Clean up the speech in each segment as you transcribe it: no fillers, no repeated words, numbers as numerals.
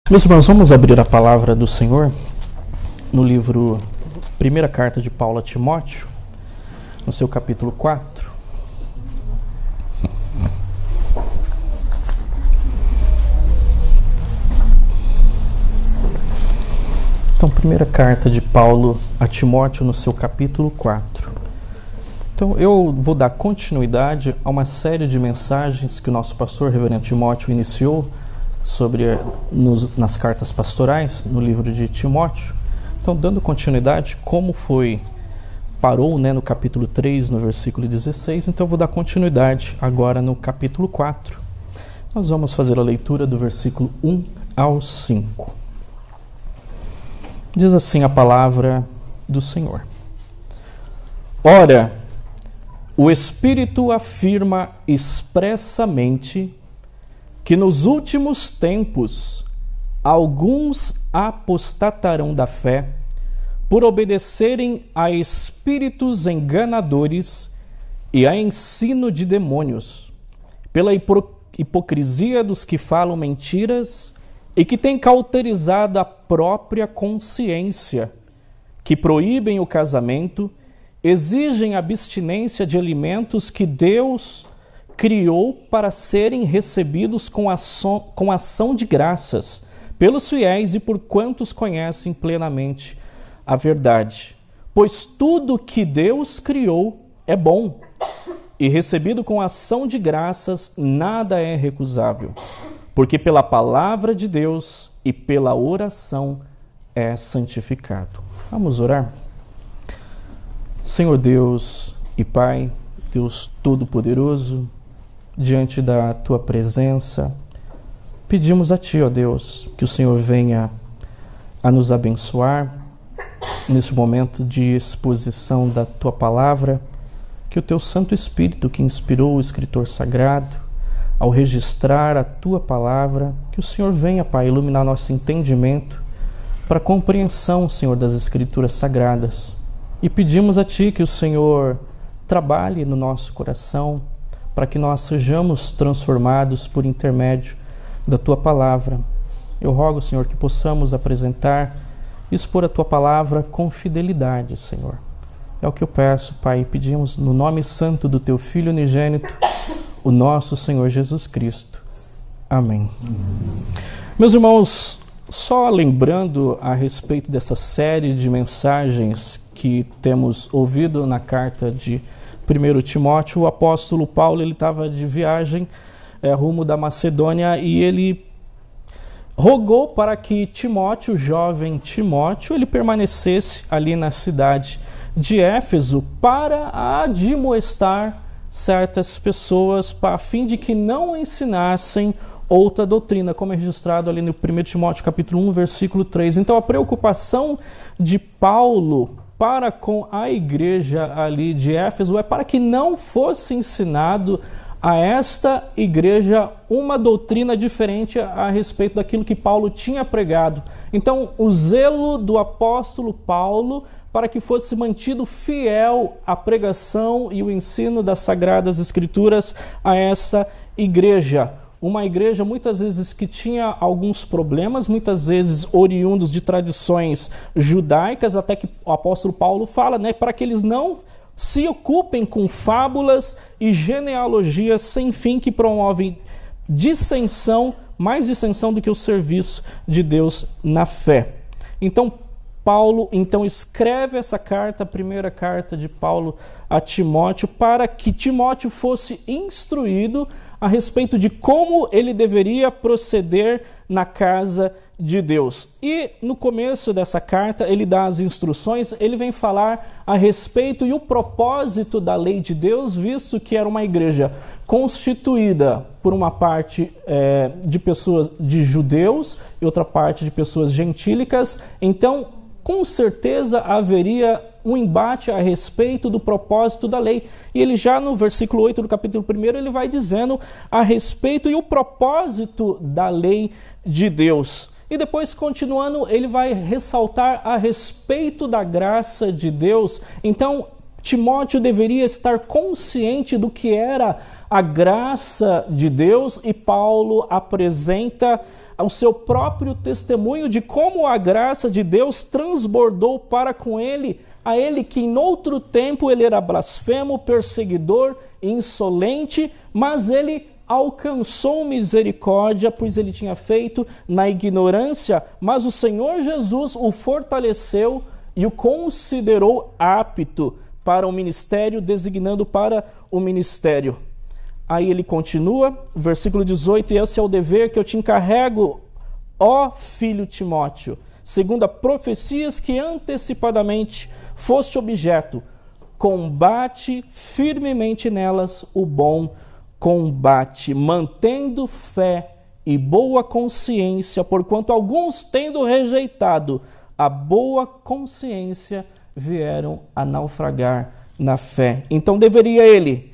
Meus irmãos, vamos abrir a palavra do Senhor no livro Primeira Carta de Paulo a Timóteo, no seu capítulo 4. Então, Primeira Carta de Paulo a Timóteo, no seu capítulo 4. Então, eu vou dar continuidade a uma série de mensagens que o nosso pastor, reverendo Timóteo, iniciou nas cartas pastorais, no livro de Timóteo. Então, dando continuidade, como parou no capítulo 3, no versículo 16, então eu vou dar continuidade agora no capítulo 4. Nós vamos fazer a leitura do versículo 1 ao 5. Diz assim a palavra do Senhor. Ora, o Espírito afirma expressamente que nos últimos tempos alguns apostatarão da fé por obedecerem a espíritos enganadores e a ensino de demônios, pela hipocrisia dos que falam mentiras e que têm cauterizado a própria consciência, que proíbem o casamento, exigem abstinência de alimentos que Deus criou para serem recebidos com ação de graças pelos fiéis e por quantos conhecem plenamente a verdade. Pois tudo que Deus criou é bom, e recebido com ação de graças nada é recusável, porque pela palavra de Deus e pela oração é santificado. Vamos orar? Senhor Deus e Pai, Deus Todo-Poderoso, diante da Tua presença, pedimos a Ti, ó Deus, que o Senhor venha a nos abençoar nesse momento de exposição da Tua palavra, que o Teu Santo Espírito, que inspirou o escritor sagrado, ao registrar a Tua palavra, que o Senhor venha, Pai, iluminar nosso entendimento para a compreensão, Senhor, das Escrituras sagradas. E pedimos a Ti que o Senhor trabalhe no nosso coração, para que nós sejamos transformados por intermédio da Tua palavra. Eu rogo, Senhor, que possamos apresentar e expor a Tua palavra com fidelidade, Senhor. É o que eu peço, Pai, e pedimos no nome santo do Teu Filho unigênito, o nosso Senhor Jesus Cristo. Amém. Meus irmãos, só lembrando a respeito dessa série de mensagens que temos ouvido na carta de 1 Timóteo, o apóstolo Paulo estava de viagem rumo da Macedônia e ele rogou para que Timóteo, o jovem Timóteo, ele permanecesse ali na cidade de Éfeso para admoestar certas pessoas a fim de que não ensinassem outra doutrina, como é registrado ali no 1 Timóteo capítulo 1, versículo 3. Então a preocupação de Paulo para com a igreja ali de Éfeso é para que não fosse ensinado a esta igreja uma doutrina diferente a respeito daquilo que Paulo tinha pregado. Então, o zelo do apóstolo Paulo para que fosse mantido fiel à pregação e o ensino das Sagradas Escrituras a essa igreja. Uma igreja muitas vezes que tinha alguns problemas, muitas vezes oriundos de tradições judaicas, até que o apóstolo Paulo fala, para que eles não se ocupem com fábulas e genealogias sem fim que promovem dissensão, mais dissensão do que o serviço de Deus na fé. Então, Paulo escreve essa carta, a primeira carta de Paulo a Timóteo, para que Timóteo fosse instruído a respeito de como ele deveria proceder na casa de Deus. E no começo dessa carta ele dá as instruções, ele vem falar a respeito e o propósito da lei de Deus, visto que era uma igreja constituída por uma parte de pessoas de judeus e outra parte de pessoas gentílicas. Então, com certeza haveria um embate a respeito do propósito da lei. E ele já no versículo 8 do capítulo 1, ele vai dizendo a respeito e o propósito da lei de Deus. E depois, continuando, ele vai ressaltar a respeito da graça de Deus. Então, Timóteo deveria estar consciente do que era a graça de Deus, e Paulo apresenta ao seu próprio testemunho de como a graça de Deus transbordou para com ele, a ele que em outro tempo ele era blasfemo, perseguidor, insolente, mas ele alcançou misericórdia, pois ele tinha feito na ignorância, mas o Senhor Jesus o fortaleceu e o considerou apto para o ministério, designando para o ministério. Aí ele continua, versículo 18, e esse é o dever que eu te encarrego, ó filho Timóteo, segundo profecias que antecipadamente foste objeto, combate firmemente nelas o bom combate, mantendo fé e boa consciência, porquanto alguns, tendo rejeitado a boa consciência, vieram a naufragar na fé. Então deveria ele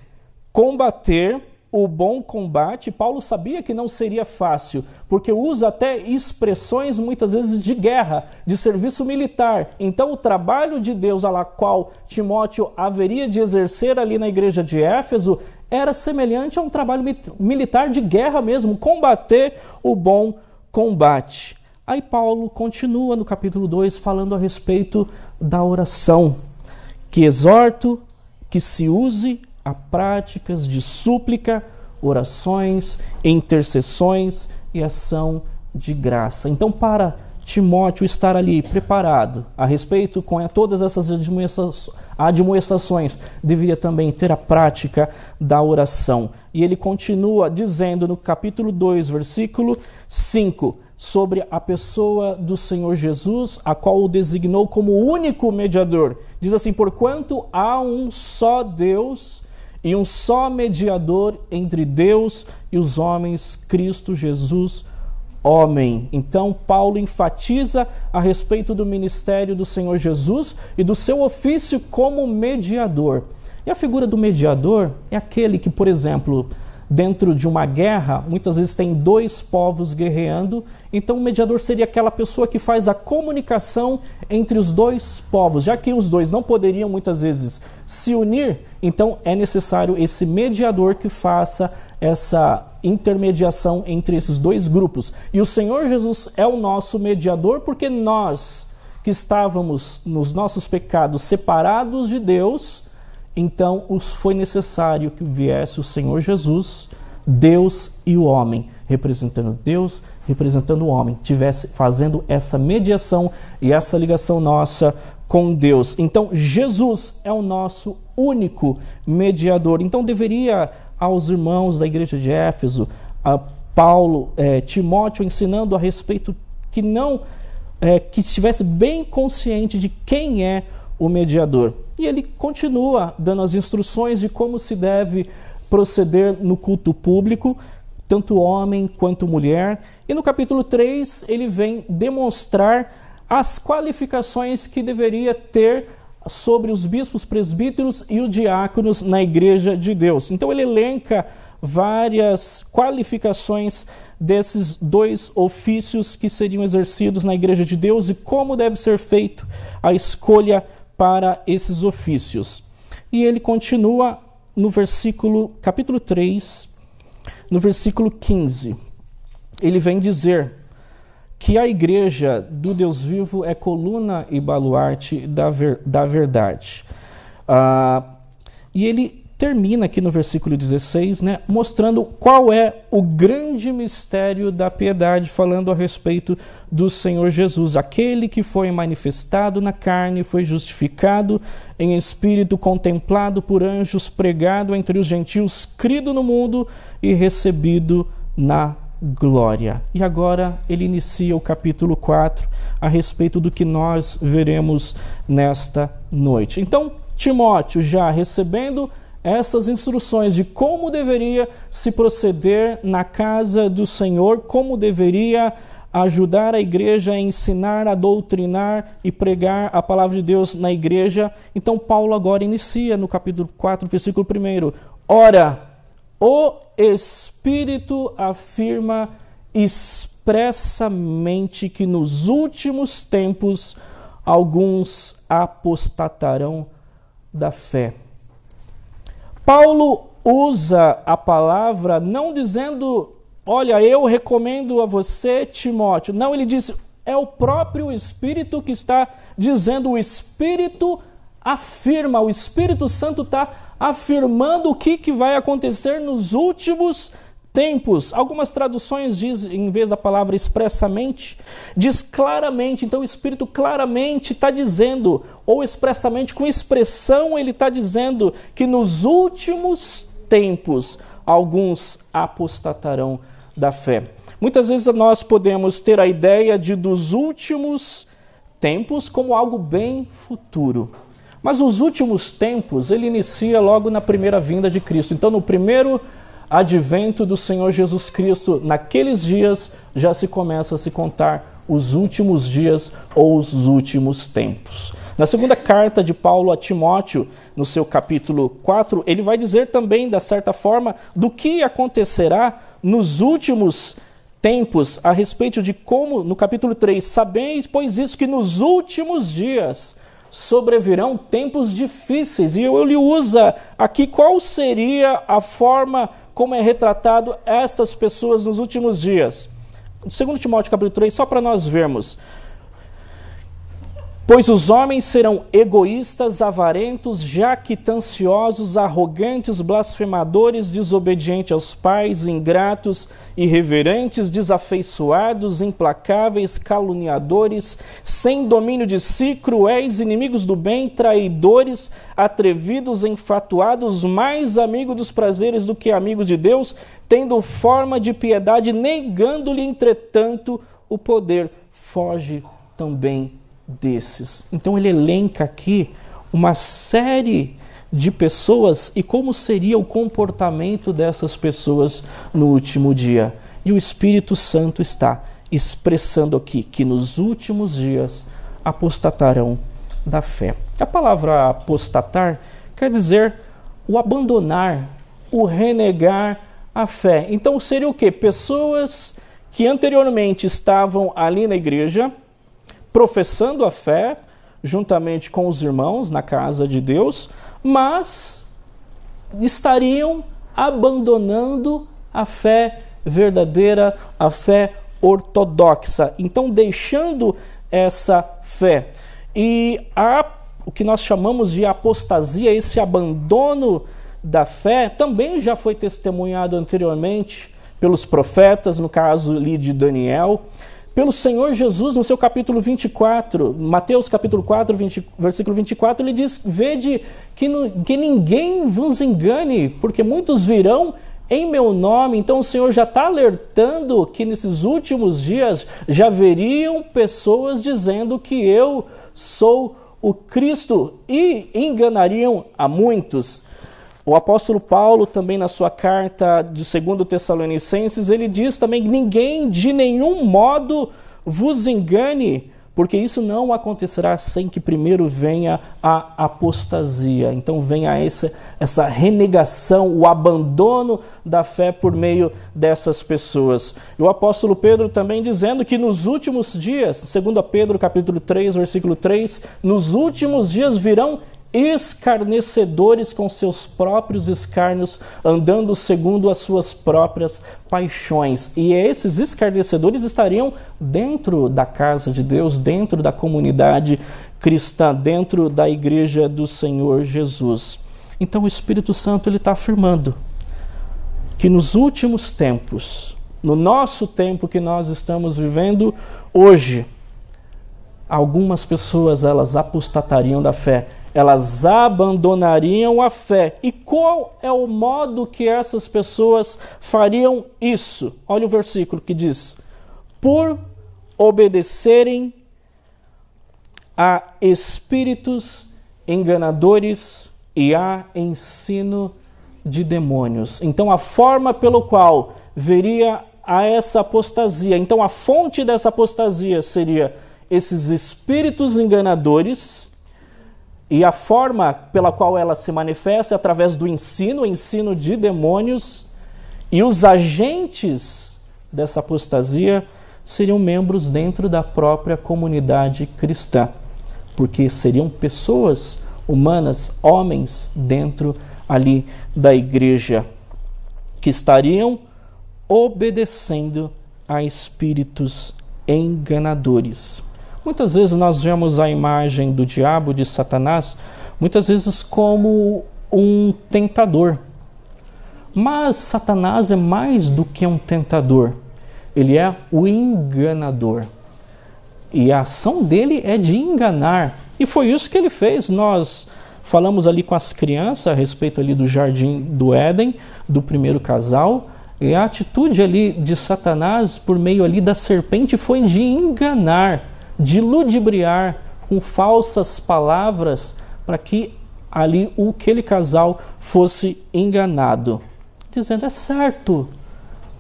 combater o bom combate. Paulo sabia que não seria fácil, porque usa até expressões muitas vezes de guerra, de serviço militar. Então o trabalho de Deus, a qual Timóteo haveria de exercer ali na igreja de Éfeso, era semelhante a um trabalho militar de guerra mesmo, combater o bom combate. Aí Paulo continua no capítulo 2 falando a respeito da oração, que exorto que se use a práticas de súplica, orações, intercessões e ação de graça. Então, para Timóteo estar ali preparado a respeito com todas essas admoestações, deveria também ter a prática da oração. E ele continua dizendo no capítulo 2, versículo 5, sobre a pessoa do Senhor Jesus, a qual o designou como único mediador. Diz assim: porquanto há um só Deus e um só mediador entre Deus e os homens, Cristo Jesus, homem. Então, Paulo enfatiza a respeito do ministério do Senhor Jesus e do seu ofício como mediador. E a figura do mediador é aquele que, por exemplo, dentro de uma guerra, muitas vezes tem dois povos guerreando, então o mediador seria aquela pessoa que faz a comunicação entre os dois povos. Já que os dois não poderiam muitas vezes se unir, então é necessário esse mediador que faça essa intermediação entre esses dois grupos. E o Senhor Jesus é o nosso mediador, porque nós que estávamos nos nossos pecados separados de Deus, então foi necessário que viesse o Senhor Jesus, Deus e o homem, representando Deus, representando o homem, tivesse fazendo essa mediação e essa ligação nossa com Deus. Então Jesus é o nosso único mediador. Então deveria aos irmãos da igreja de Éfeso, a Timóteo ensinando a respeito que estivesse bem consciente de quem é o mediador. E ele continua dando as instruções de como se deve proceder no culto público, tanto homem quanto mulher. E no capítulo 3 ele vem demonstrar as qualificações que deveria ter sobre os bispos, presbíteros e os diáconos na igreja de Deus. Então ele elenca várias qualificações desses dois ofícios que seriam exercidos na igreja de Deus e como deve ser feito a escolha para esses ofícios. E ele continua no capítulo 3, no versículo 15. Ele vem dizer que a igreja do Deus vivo é coluna e baluarte da verdade. E ele termina aqui no versículo 16, mostrando qual é o grande mistério da piedade, falando a respeito do Senhor Jesus, aquele que foi manifestado na carne, foi justificado em espírito, contemplado por anjos, pregado entre os gentios, crido no mundo e recebido na glória. E agora ele inicia o capítulo 4 a respeito do que nós veremos nesta noite. Então, Timóteo, já recebendo essas instruções de como deveria se proceder na casa do Senhor, como deveria ajudar a igreja a ensinar, a doutrinar e pregar a palavra de Deus na igreja. Então Paulo agora inicia no capítulo 4, versículo 1. Ora, o Espírito afirma expressamente que nos últimos tempos alguns apostatarão da fé. Paulo usa a palavra não dizendo olha, eu recomendo a você, Timóteo. Não, ele disse, é o próprio Espírito que está dizendo, o Espírito afirma, o Espírito Santo está afirmando o que vai acontecer nos últimos tempos. Algumas traduções dizem, em vez da palavra expressamente, diz claramente. Então o Espírito claramente está dizendo, ou expressamente, com expressão, ele está dizendo que nos últimos tempos alguns apostatarão da fé. Muitas vezes nós podemos ter a ideia dos últimos tempos como algo bem futuro. Mas os últimos tempos, ele inicia logo na primeira vinda de Cristo. Então, no primeiro advento do Senhor Jesus Cristo, naqueles dias já se começa a se contar os últimos dias ou os últimos tempos. Na segunda carta de Paulo a Timóteo, no seu capítulo 4, ele vai dizer também, de certa forma, do que acontecerá nos últimos tempos, a respeito de como, no capítulo 3, sabeis, pois isso, que nos últimos dias sobrevirão tempos difíceis. E ele usa aqui qual seria a forma como é retratado essas pessoas nos últimos dias. 2 Timóteo capítulo 3, só para nós vermos. Pois os homens serão egoístas, avarentos, jactanciosos, arrogantes, blasfemadores, desobedientes aos pais, ingratos, irreverentes, desafeiçoados, implacáveis, caluniadores, sem domínio de si, cruéis, inimigos do bem, traidores, atrevidos, enfatuados, mais amigos dos prazeres do que amigos de Deus, tendo forma de piedade, negando-lhe, entretanto, o poder. Foge também desses. Então ele elenca aqui uma série de pessoas e como seria o comportamento dessas pessoas no último dia. E o Espírito Santo está expressando aqui que nos últimos dias apostatarão da fé. A palavra apostatar quer dizer o abandonar, o renegar a fé. Então seria o quê? Pessoas que anteriormente estavam ali na igreja, professando a fé, juntamente com os irmãos na casa de Deus, mas estariam abandonando a fé verdadeira, a fé ortodoxa. Então, deixando essa fé. E o que nós chamamos de apostasia, esse abandono da fé, também já foi testemunhado anteriormente pelos profetas, no caso ali de Daniel, pelo Senhor Jesus, no seu capítulo 24, Mateus capítulo 4, versículo 24, ele diz, vede que ninguém vos engane, porque muitos virão em meu nome. Então o Senhor já está alertando que nesses últimos dias já veriam pessoas dizendo que eu sou o Cristo e enganariam a muitos. O apóstolo Paulo, também na sua carta de 2 Tessalonicenses, ele diz também, ninguém de nenhum modo vos engane, porque isso não acontecerá sem que primeiro venha a apostasia. Então venha essa renegação, o abandono da fé por meio dessas pessoas. E o apóstolo Pedro também dizendo que nos últimos dias, 2 Pedro capítulo 3, versículo 3, nos últimos dias virão escarnecedores com seus próprios escárnios, andando segundo as suas próprias paixões. E esses escarnecedores estariam dentro da casa de Deus, dentro da comunidade cristã, dentro da igreja do Senhor Jesus. Então o Espírito Santo está afirmando que nos últimos tempos, no nosso tempo que nós estamos vivendo hoje, algumas pessoas elas apostatariam da fé, elas abandonariam a fé. E qual é o modo que essas pessoas fariam isso? Olha o versículo que diz, por obedecerem a espíritos enganadores e a ensino de demônios. Então a forma pelo qual veria a essa apostasia, então a fonte dessa apostasia seria esses espíritos enganadores, e a forma pela qual ela se manifesta é através do ensino, o ensino de demônios, e os agentes dessa apostasia seriam membros dentro da própria comunidade cristã, porque seriam pessoas humanas, homens dentro ali da igreja, que estariam obedecendo a espíritos enganadores. Muitas vezes nós vemos a imagem do diabo, de Satanás, muitas vezes como um tentador. Mas Satanás é mais do que um tentador. Ele é o enganador. E a ação dele é de enganar. E foi isso que ele fez. Nós falamos ali com as crianças a respeito ali do jardim do Éden, do primeiro casal. E a atitude ali de Satanás, por meio ali da serpente, foi de enganar, de ludibriar com falsas palavras para que ali aquele casal fosse enganado, dizendo: é certo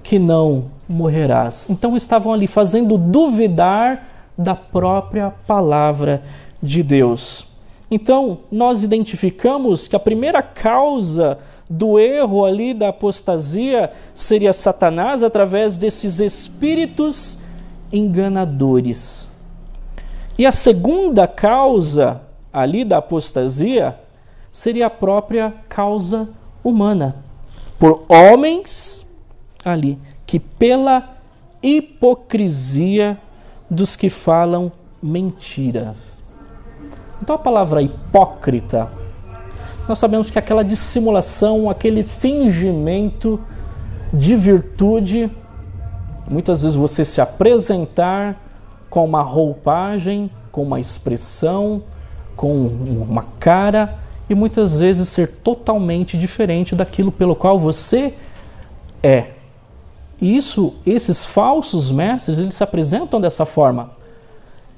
que não morrerás. Então estavam ali fazendo duvidar da própria palavra de Deus. Então nós identificamos que a primeira causa do erro ali da apostasia seria Satanás através desses espíritos enganadores. E a segunda causa ali da apostasia seria a própria causa humana, por homens ali que pela hipocrisia dos que falam mentiras. Então a palavra hipócrita, nós sabemos que é aquela dissimulação, aquele fingimento de virtude, muitas vezes você se apresentar com uma roupagem, com uma expressão, com uma cara, e muitas vezes ser totalmente diferente daquilo pelo qual você é. E esses falsos mestres, eles se apresentam dessa forma.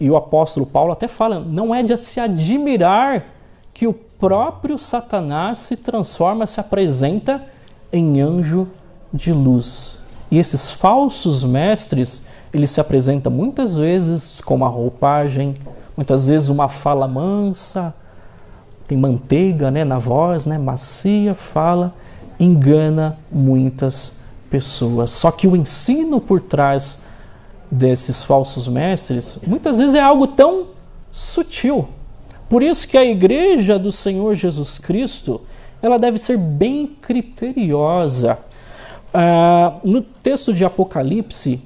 E o apóstolo Paulo até fala, não é de se admirar que o próprio Satanás se transforma, se apresenta em anjo de luz. E esses falsos mestres, eles se apresentam muitas vezes com uma roupagem, muitas vezes uma fala mansa, tem manteiga, na voz, macia, fala, engana muitas pessoas. Só que o ensino por trás desses falsos mestres, muitas vezes é algo tão sutil. Por isso que a igreja do Senhor Jesus Cristo, ela deve ser bem criteriosa. No texto de Apocalipse,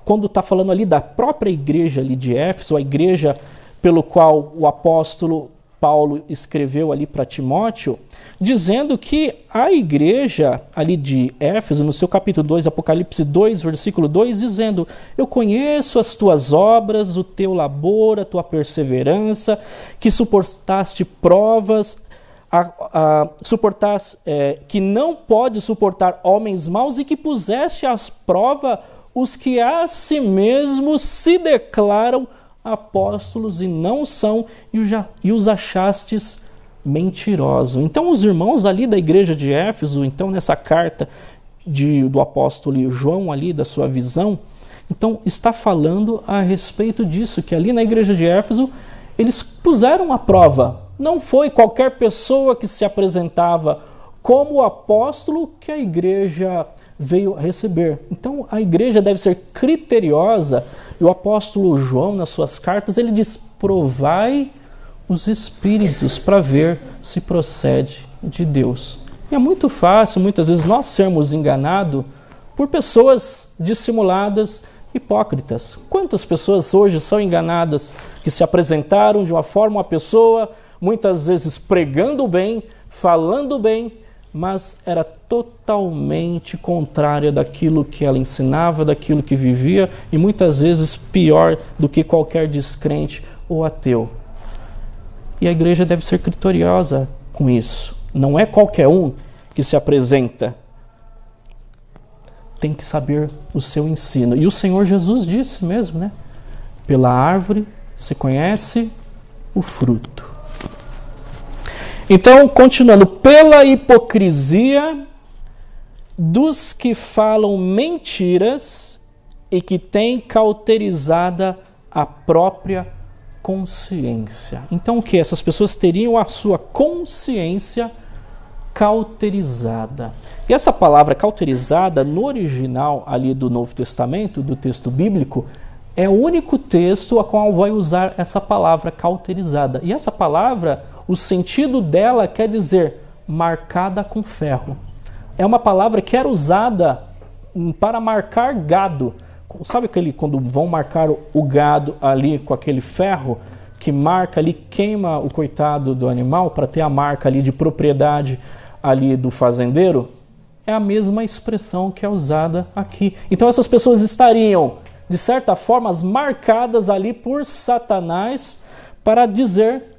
quando está falando ali da própria igreja ali de Éfeso, a igreja pelo qual o apóstolo Paulo escreveu ali para Timóteo, dizendo que a igreja ali de Éfeso, no seu capítulo 2, Apocalipse 2, versículo 2, dizendo: eu conheço as tuas obras, o teu labor, a tua perseverança, que suportaste provas, que não pode suportar homens maus, e que puseste às provas os que a si mesmos se declaram apóstolos e não são, e os achastes mentirosos. Então os irmãos ali da igreja de Éfeso, então nessa carta do apóstolo João ali, da sua visão, então está falando a respeito disso, que ali na igreja de Éfeso eles puseram à prova. Não foi qualquer pessoa que se apresentava como apóstolo que a igreja veio receber. Então a igreja deve ser criteriosa, e o apóstolo João, nas suas cartas, ele diz: provai os espíritos para ver se procede de Deus. E é muito fácil, muitas vezes, nós sermos enganados por pessoas dissimuladas, hipócritas. Quantas pessoas hoje são enganadas, que se apresentaram de uma forma, uma pessoa, muitas vezes pregando bem, falando bem, mas era totalmente contrária daquilo que ela ensinava, daquilo que vivia, e muitas vezes pior do que qualquer descrente ou ateu. E a igreja deve ser criteriosa com isso. Não é qualquer um que se apresenta. Tem que saber o seu ensino. E o Senhor Jesus disse mesmo, pela árvore se conhece o fruto. Então, continuando, pela hipocrisia dos que falam mentiras e que têm cauterizada a própria consciência. Então o que? Essas pessoas teriam a sua consciência cauterizada. E essa palavra cauterizada, no original ali do Novo Testamento, do texto bíblico, é o único texto a qual vai usar essa palavra cauterizada. E essa palavra, o sentido dela quer dizer marcada com ferro. É uma palavra que era usada para marcar gado. Sabe aquele quando vão marcar o gado ali com aquele ferro que marca ali, queima o coitado do animal para ter a marca ali de propriedade ali do fazendeiro? É a mesma expressão que é usada aqui. Então essas pessoas estariam, de certa forma, marcadas ali por Satanás para dizer,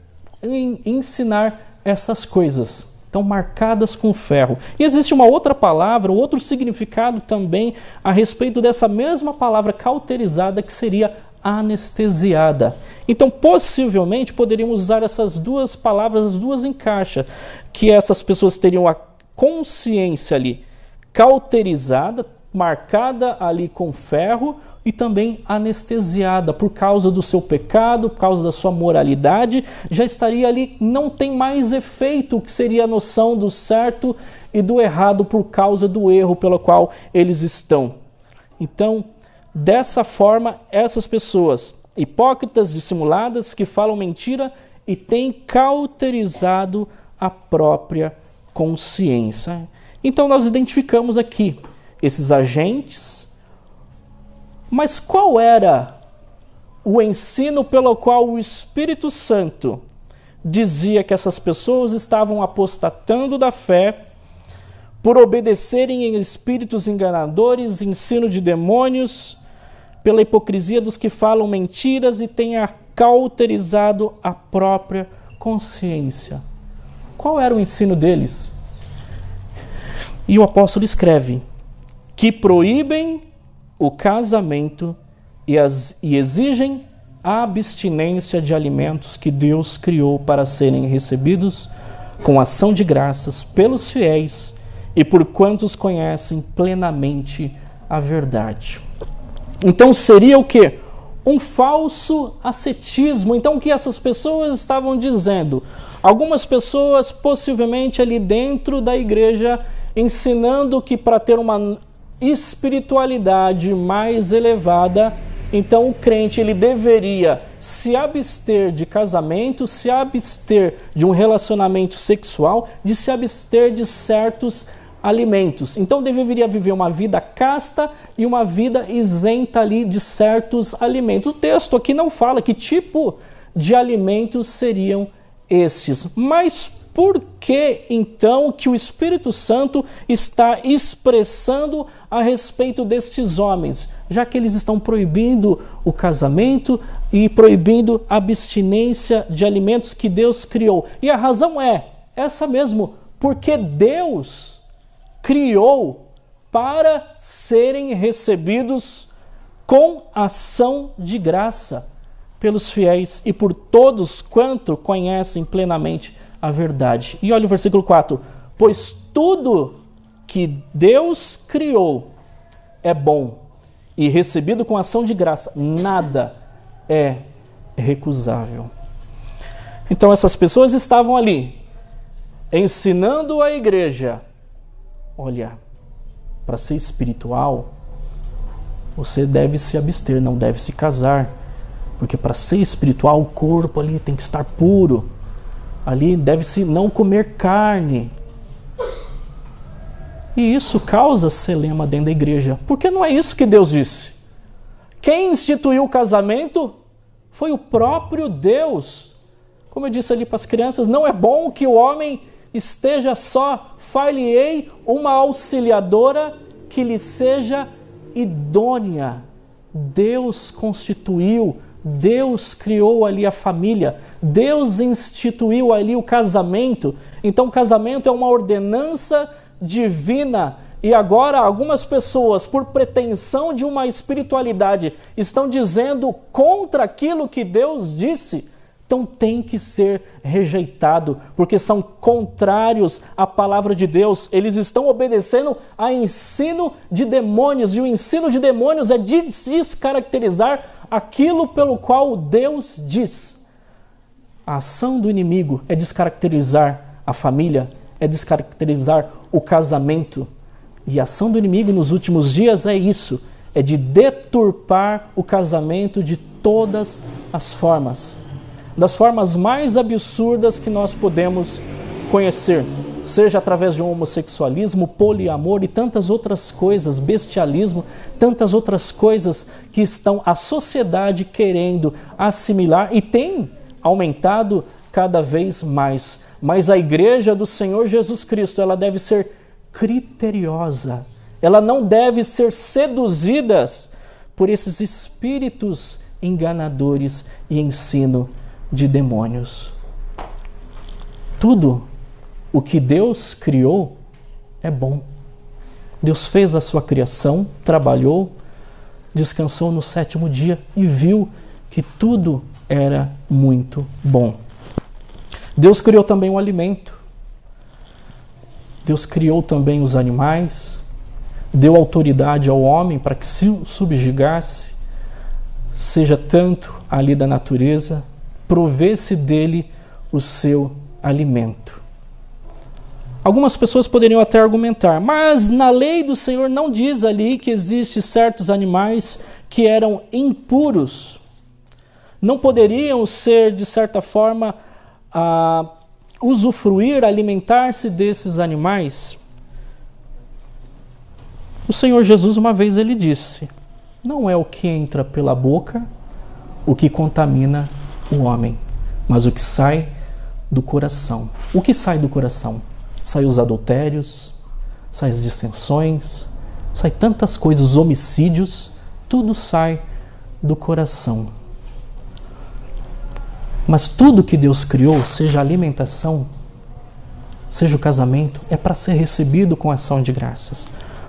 ensinar essas coisas. Então, marcadas com ferro. E existe uma outra palavra, outro significado também a respeito dessa mesma palavra cauterizada, que seria anestesiada. Então, possivelmente, poderíamos usar essas duas palavras, as duas encaixam, que essas pessoas teriam a consciência ali cauterizada, marcada ali com ferro, e também anestesiada por causa do seu pecado, por causa da sua moralidade, já estaria ali, não tem mais efeito, que seria a noção do certo e do errado por causa do erro pelo qual eles estão. Então, dessa forma, essas pessoas hipócritas, dissimuladas, que falam mentira e têm cauterizado a própria consciência. Então, nós identificamos aqui esses agentes. Mas qual era o ensino pelo qual o Espírito Santo dizia que essas pessoas estavam apostatando da fé por obedecerem em espíritos enganadores, ensino de demônios, pela hipocrisia dos que falam mentiras e tenha cauterizado a própria consciência? Qual era o ensino deles? E o apóstolo escreve que proíbem o casamento e exigem a abstinência de alimentos que Deus criou para serem recebidos com ação de graças pelos fiéis e por quantos conhecem plenamente a verdade. Então seria o quê? Um falso ascetismo. Então o que essas pessoas estavam dizendo? Algumas pessoas possivelmente ali dentro da igreja ensinando que para ter uma espiritualidade mais elevada, então o crente ele deveria se abster de casamento, se abster de um relacionamento sexual, de se abster de certos alimentos. Então deveria viver uma vida casta e uma vida isenta ali de certos alimentos. O texto aqui não fala que tipo de alimentos seriam esses, mas por que, então, que o Espírito Santo está expressando a respeito destes homens? Já que eles estão proibindo o casamento e proibindo a abstinência de alimentos que Deus criou. E a razão é essa mesmo, porque Deus criou para serem recebidos com ação de graça pelos fiéis e por todos quanto conhecem plenamente a verdade. E olha o versículo 4. Pois tudo que Deus criou é bom e recebido com ação de graça, nada é recusável. Então essas pessoas estavam ali ensinando a igreja: olha, para ser espiritual, você deve se abster, não deve se casar, porque para ser espiritual o corpo ali tem que estar puro. Ali deve-se não comer carne. E isso causa celema dentro da igreja. Porque não é isso que Deus disse. Quem instituiu o casamento foi o próprio Deus. Como eu disse ali para as crianças, não é bom que o homem esteja só. Far-lhe-ei uma auxiliadora que lhe seja idônea. Deus constituiu, Deus criou ali a família, Deus instituiu ali o casamento. Então o casamento é uma ordenança divina. E agora algumas pessoas, por pretensão de uma espiritualidade, estão dizendo contra aquilo que Deus disse. Então tem que ser rejeitado, porque são contrários à palavra de Deus. Eles estão obedecendo a ensino de demônios, e o ensino de demônios é de descaracterizar aquilo pelo qual Deus diz. A ação do inimigo é descaracterizar a família, é descaracterizar o casamento. E a ação do inimigo nos últimos dias é isso, é de deturpar o casamento de todas as formas. Das formas mais absurdas que nós podemos conhecer. seja através de um homossexualismo, poliamor e tantas outras coisas, bestialismo, tantas outras coisas que estão a sociedade querendo assimilar e tem aumentado cada vez mais. Mas a igreja do Senhor Jesus Cristo, ela deve ser criteriosa. Ela não deve ser seduzida por esses espíritos enganadores e ensino de demônios. Tudo o que Deus criou é bom. Deus fez a sua criação, trabalhou, descansou no 7º dia e viu que tudo era muito bom. Deus criou também o alimento. Deus criou também os animais, deu autoridade ao homem para que se subjugasse, seja tanto ali da natureza, provesse dele o seu alimento. Algumas pessoas poderiam até argumentar, mas na lei do Senhor não diz ali que existem certos animais que eram impuros. Não poderiam ser, de certa forma, usufruir, alimentar-se desses animais? O Senhor Jesus, uma vez, ele disse: não é o que entra pela boca o que contamina o homem, mas o que sai do coração. O que sai do coração? Sai os adultérios, sai as dissensões, sai tantas coisas, os homicídios, tudo sai do coração. Mas tudo que Deus criou, seja a alimentação, seja o casamento, é para ser recebido com ação de graças.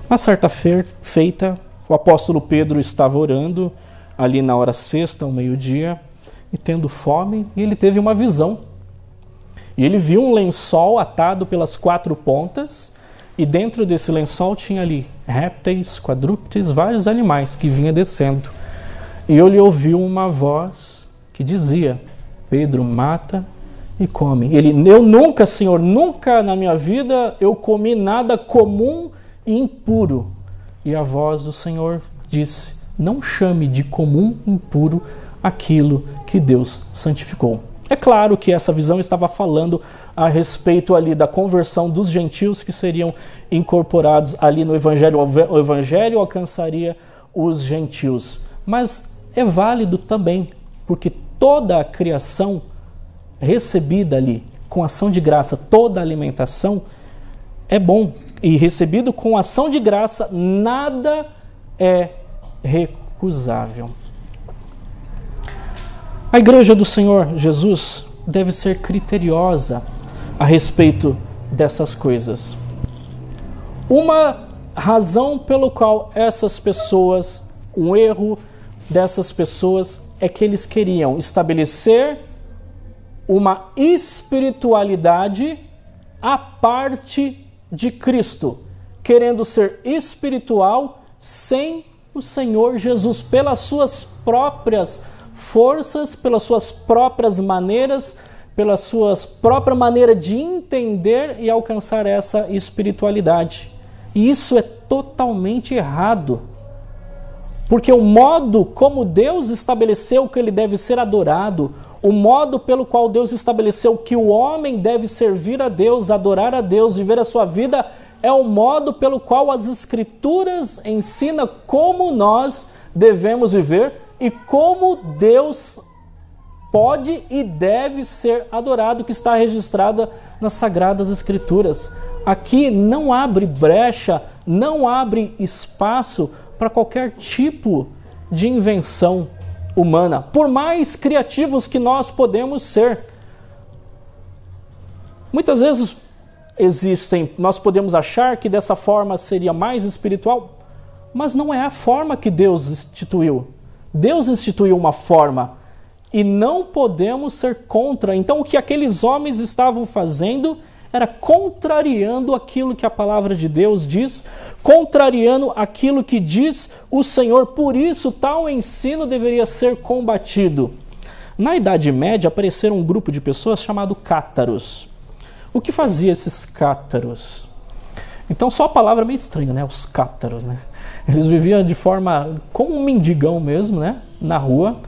Uma certa feita, o apóstolo Pedro estava orando ali na hora sexta, ao meio-dia, e tendo fome, e ele teve uma visão. E ele viu um lençol atado pelas 4 pontas, e dentro desse lençol tinha ali répteis, quadrúpedes, vários animais que vinham descendo. E ele ouviu uma voz que dizia: Pedro, mata e come. Ele: eu nunca, Senhor, nunca na minha vida eu comi nada comum e impuro. E a voz do Senhor disse: não chame de comum e impuro aquilo que Deus santificou. É claro que essa visão estava falando a respeito ali da conversão dos gentios que seriam incorporados ali no Evangelho. O Evangelho alcançaria os gentios. Mas é válido também, porque toda a criação recebida ali com ação de graça, toda a alimentação é bom. E recebido com ação de graça, nada é recusável. A igreja do Senhor Jesus deve ser criteriosa a respeito dessas coisas. Uma razão pelo qual essas pessoas, um erro dessas pessoas é que eles queriam estabelecer uma espiritualidade à parte de Cristo, querendo ser espiritual sem o Senhor Jesus, pelas suas próprias forças, pelas suas próprias maneiras, pela sua própria maneira de entender e alcançar essa espiritualidade. E isso é totalmente errado. Porque o modo como Deus estabeleceu que ele deve ser adorado, o modo pelo qual Deus estabeleceu que o homem deve servir a Deus, adorar a Deus, viver a sua vida, é o modo pelo qual as Escrituras ensinam como nós devemos viver e como Deus pode e deve ser adorado, que está registrado nas Sagradas Escrituras. Aqui não abre brecha, não abre espaço para qualquer tipo de invenção humana, por mais criativos que nós podemos ser. Muitas vezes nós podemos achar que dessa forma seria mais espiritual, mas não é a forma que Deus instituiu. Deus instituiu uma forma e não podemos ser contra. Então o que aqueles homens estavam fazendo era contrariando aquilo que a palavra de Deus diz, contrariando aquilo que diz o Senhor. Por isso, tal ensino deveria ser combatido. Na Idade Média, apareceram um grupo de pessoas chamado cátaros. O que fazia esses cátaros? Então, só a palavra é meio estranha, né? Os cátaros, né? Eles viviam de forma como um mendigão mesmo, né? Na rua.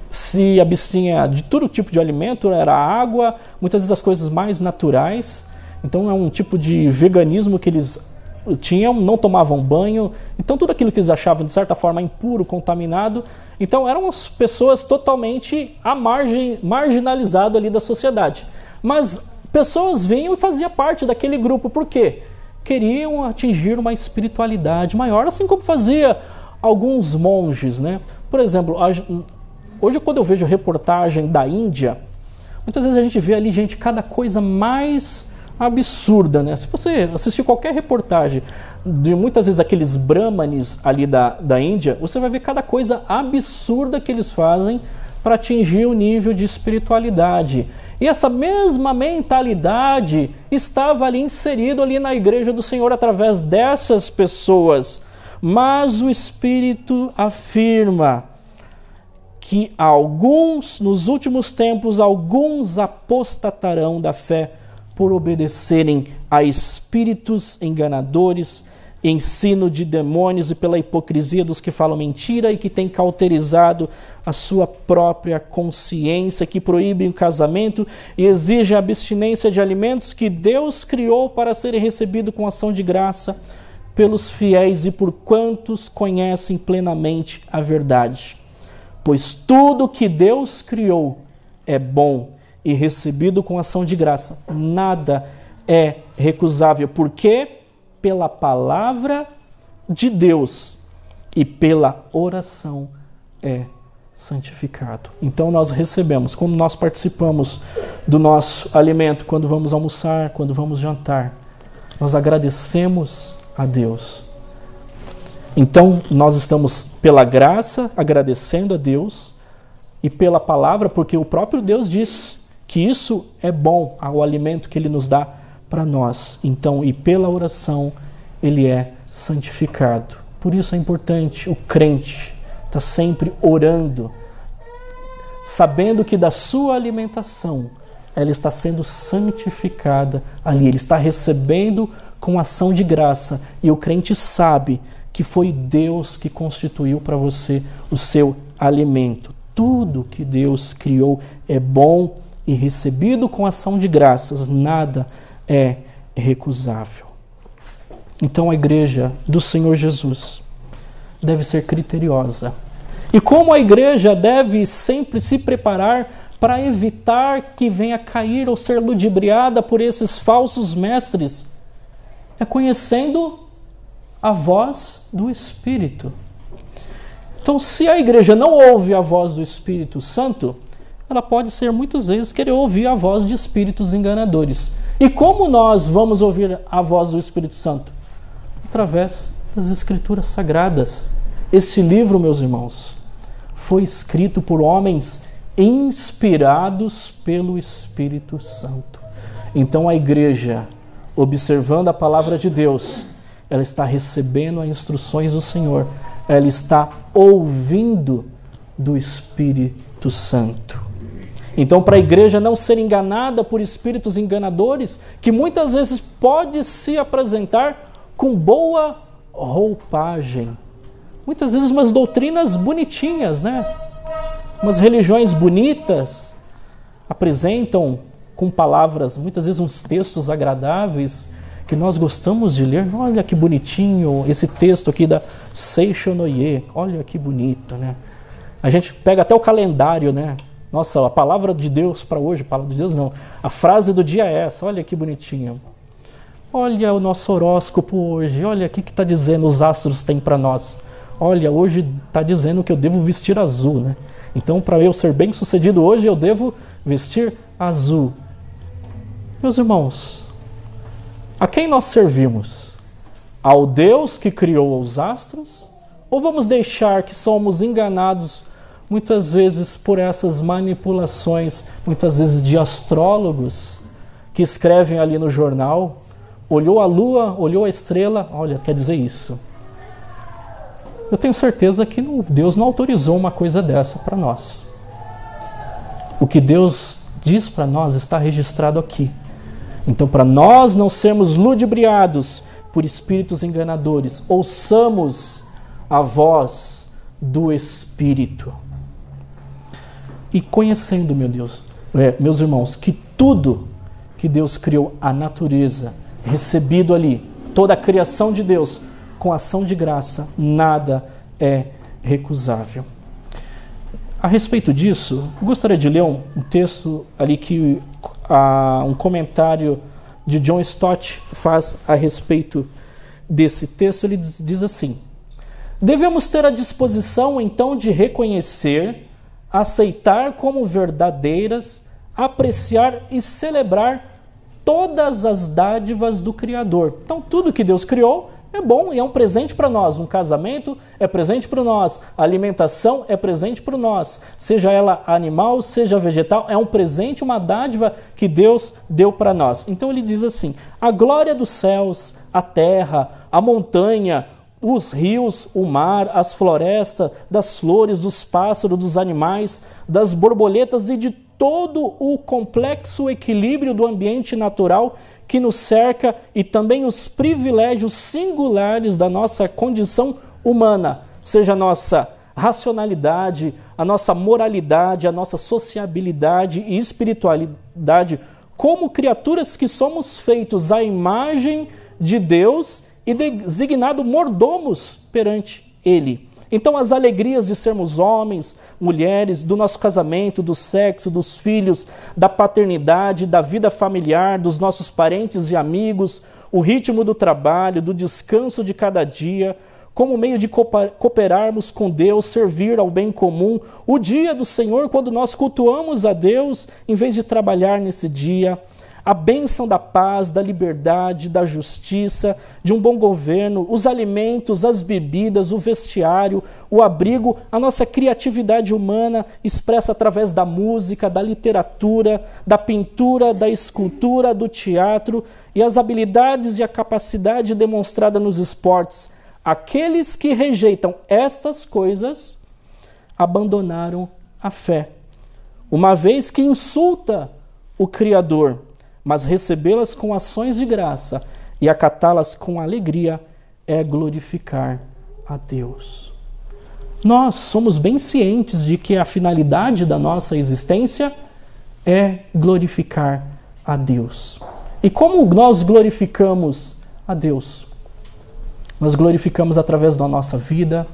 Se abstinha de todo tipo de alimento, era água, muitas vezes as coisas mais naturais. Então é um tipo de veganismo que eles tinham, não tomavam banho, então tudo aquilo que eles achavam de certa forma impuro, contaminado, então eram as pessoas totalmente marginalizadas ali da sociedade. Mas pessoas vinham e faziam parte daquele grupo, por quê? Queriam atingir uma espiritualidade maior, assim como fazia alguns monges, né? Por exemplo, hoje quando eu vejo reportagem da Índia, muitas vezes a gente vê ali, gente, cada coisa mais absurda, né? Se você assistir qualquer reportagem de muitas vezes aqueles brahmanes ali da Índia, você vai ver cada coisa absurda que eles fazem para atingir o nível de espiritualidade. E essa mesma mentalidade estava ali inserido ali na igreja do Senhor através dessas pessoas. Mas o Espírito afirma que nos últimos tempos, alguns apostatarão da fé por obedecerem a espíritos enganadores, ensino de demônios e pela hipocrisia dos que falam mentira e que têm cauterizado a sua própria consciência, que proíbem o casamento e exigem a abstinência de alimentos que Deus criou para serem recebidos com ação de graça pelos fiéis e por quantos conhecem plenamente a verdade. Pois tudo que Deus criou é bom e recebido com ação de graça. Nada é recusável, porque pela palavra de Deus e pela oração é santificado. Então nós recebemos, quando nós participamos do nosso alimento, quando vamos almoçar, quando vamos jantar, nós agradecemos a Deus. Então nós estamos pela graça agradecendo a Deus e pela palavra, porque o próprio Deus diz que isso é bom, o alimento que Ele nos dá para nós. Então, e pela oração, Ele é santificado. Por isso é importante o crente estar sempre orando, sabendo que da sua alimentação, ela está sendo santificada ali. Ele está recebendo com ação de graça. E o crente sabe que foi Deus que constituiu para você o seu alimento. Tudo que Deus criou é bom e recebido com ação de graças, nada é recusável. Então a igreja do Senhor Jesus deve ser criteriosa. E como a igreja deve sempre se preparar para evitar que venha a cair ou ser ludibriada por esses falsos mestres? É conhecendo a voz do Espírito. Então, se a igreja não ouve a voz do Espírito Santo, ela pode ser muitas vezes querer ouvir a voz de espíritos enganadores. E como nós vamos ouvir a voz do Espírito Santo? Através das Escrituras Sagradas. Esse livro, meus irmãos, foi escrito por homens inspirados pelo Espírito Santo. Então a igreja, observando a palavra de Deus, ela está recebendo as instruções do Senhor, ela está ouvindo do Espírito Santo. Então, para a igreja não ser enganada por espíritos enganadores, que muitas vezes pode se apresentar com boa roupagem, muitas vezes umas doutrinas bonitinhas, né? Umas religiões bonitas, apresentam com palavras, muitas vezes uns textos agradáveis, que nós gostamos de ler. Olha que bonitinho esse texto aqui da Seishonoye, olha que bonito, né? A gente pega até o calendário, né? Nossa, a palavra de Deus para hoje, a palavra de Deus não, a frase do dia é essa, olha que bonitinho. Olha o nosso horóscopo hoje, olha o que está dizendo, os astros têm para nós. Olha, hoje está dizendo que eu devo vestir azul, né? Então, para eu ser bem sucedido hoje, eu devo vestir azul. Meus irmãos, a quem nós servimos? Ao Deus que criou os astros? Ou vamos deixar que somos enganados muitas vezes por essas manipulações, muitas vezes de astrólogos, que escrevem ali no jornal, olhou a lua, olhou a estrela, olha, quer dizer isso. Eu tenho certeza que Deus não autorizou uma coisa dessa para nós. O que Deus diz para nós está registrado aqui. Então, para nós não sermos ludibriados por espíritos enganadores, ouçamos a voz do Espírito. E conhecendo, meus irmãos, que tudo que Deus criou a natureza, recebido ali toda a criação de Deus, com ação de graça, nada é recusável. A respeito disso, eu gostaria de ler um texto ali que um comentário de John Stott faz a respeito desse texto. Ele diz assim: devemos ter a disposição então de reconhecer, aceitar como verdadeiras, apreciar e celebrar todas as dádivas do Criador. Então tudo que Deus criou é bom e é um presente para nós. Um casamento é presente para nós. A alimentação é presente para nós. Seja ela animal, seja vegetal, é um presente, uma dádiva que Deus deu para nós. Então ele diz assim: a glória dos céus, a terra, a montanha, os rios, o mar, as florestas, das flores, dos pássaros, dos animais, das borboletas e de todo o complexo equilíbrio do ambiente natural que nos cerca e também os privilégios singulares da nossa condição humana, seja a nossa racionalidade, a nossa moralidade, a nossa sociabilidade e espiritualidade, como criaturas que somos feitos à imagem de Deus e designados mordomos perante Ele. Então as alegrias de sermos homens, mulheres, do nosso casamento, do sexo, dos filhos, da paternidade, da vida familiar, dos nossos parentes e amigos, o ritmo do trabalho, do descanso de cada dia, como meio de cooperarmos com Deus, servir ao bem comum, o dia do Senhor, quando nós cultuamos a Deus, em vez de trabalhar nesse dia, a bênção da paz, da liberdade, da justiça, de um bom governo, os alimentos, as bebidas, o vestiário, o abrigo, a nossa criatividade humana expressa através da música, da literatura, da pintura, da escultura, do teatro e as habilidades e a capacidade demonstrada nos esportes. Aqueles que rejeitam estas coisas abandonaram a fé, uma vez que insulta o Criador, mas recebê-las com ações de graça e acatá-las com alegria é glorificar a Deus. Nós somos bem cientes de que a finalidade da nossa existência é glorificar a Deus. E como nós glorificamos a Deus? Nós glorificamos através da nossa vida,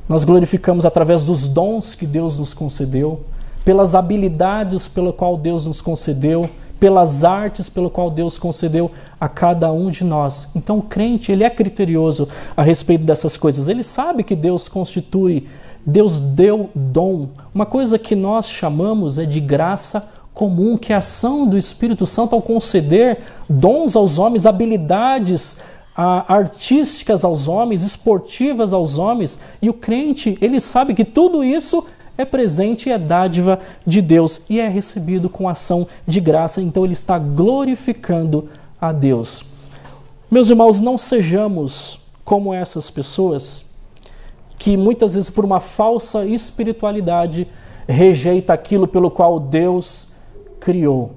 nós glorificamos através dos dons que Deus nos concedeu, pelas habilidades pelo qual Deus nos concedeu, pelas artes pelo qual Deus concedeu a cada um de nós. Então o crente, ele é criterioso a respeito dessas coisas. Ele sabe que Deus constitui, Deus deu dom. Uma coisa que nós chamamos é de graça comum, que é a ação do Espírito Santo ao conceder dons aos homens, habilidades artísticas aos homens, esportivas aos homens. E o crente, ele sabe que tudo isso é presente e é dádiva de Deus e é recebido com ação de graça, então ele está glorificando a Deus. Meus irmãos, não sejamos como essas pessoas que muitas vezes por uma falsa espiritualidade rejeita aquilo pelo qual Deus criou.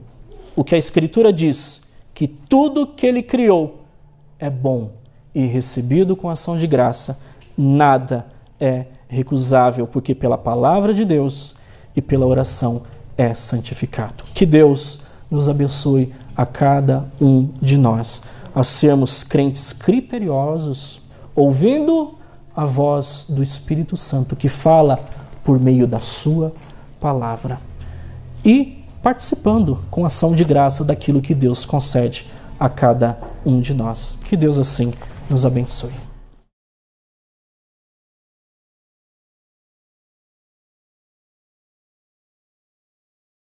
O que a Escritura diz, que tudo que Ele criou é bom e recebido com ação de graça, nada é recusável, porque pela palavra de Deus e pela oração é santificado. Que Deus nos abençoe a cada um de nós, a sermos crentes criteriosos, ouvindo a voz do Espírito Santo que fala por meio da sua palavra e participando com ação de graça daquilo que Deus concede a cada um de nós. Que Deus assim nos abençoe.